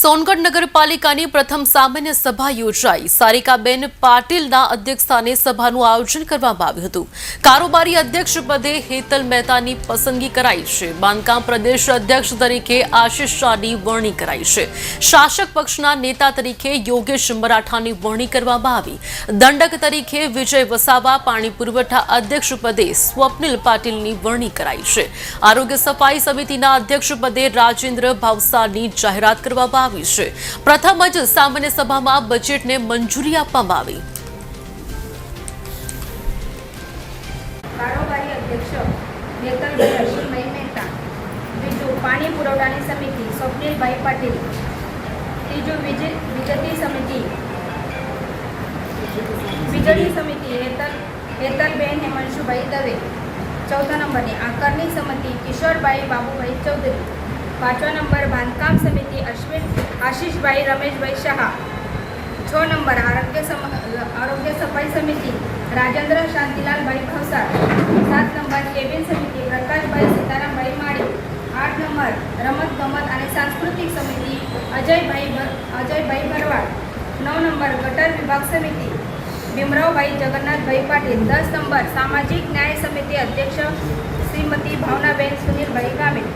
સોનગઢ નગરપાલિકાની પ્રથમ સામાન્ય સભા યોજાઈ। સારિકાબેન પાટીલના અધ્યક્ષસ્થાને સભાનું આયોજન કરવામાં આવ્યું હતું। કારોબારી અધ્યક્ષ પદે હેતલ મહેતાની પસંદગી કરાઈ છે। બાંધકામ પ્રદેશ અધ્યક્ષ તરીકે આશિષ શાહની વરણી કરાઈ છે। શાસક પક્ષના નેતા તરીકે યોગેશ મરાઠાની વરણી કરવામાં આવી। દંડક તરીકે વિજય વસાવા, પાણી પુરવઠા અધ્યક્ષ પદે સ્વપ્નિલ પાટીલની વરણી કરાઈ છે। આરોગ્ય સફાઈ સમિતિના અધ્યક્ષ પદે રાજેન્દ્ર ભાવસારની જાહેરાત કરવામાં આવી છે। પ્રથમ જ સામાન્ય સભામાં બજેટને મંજૂરી આપવામાં આવી। કારોબારી અધ્યક્ષ હેતલભાઈ અશ્વિનભાઈ મહેતા, બીજું પાણી પુરવઠાની સમિતિ સ્વપ્નિલભાઈ પાટીલ, ત્રીજું વીજળી સમિતિ હેતલબેન હેમાંશુભાઈ દવે, ચોથા નંબરની આકારની સમિતિ કિશોરભાઈ બાબુભાઈ ચૌધરી, પાંચમા નંબર બાંધકામ સમિતિ આશિષભાઈ રમેશભાઈ શાહ, 6 નંબર આરોગ્ય સફાઈ સમિતિ રાજેન્દ્ર શાંતિલાલભાઈ ભવસાર, 7 નંબર કેબિન સમિતિ પ્રકાશભાઈ સીતારામભાઈ માળી, 8 નંબર રમત ગમત અને સાંસ્કૃતિક સમિતિ અજયભાઈ ભરવાડ, 9 નંબર ગટર વિભાગ સમિતિ ભીમરાવભાઈ જગન્નાથભાઈ પાટીલ, 10 નંબર સામાજિક ન્યાય સમિતિ અધ્યક્ષ શ્રીમતી ભાવનાબેન સુનિલભાઈ ગામિત।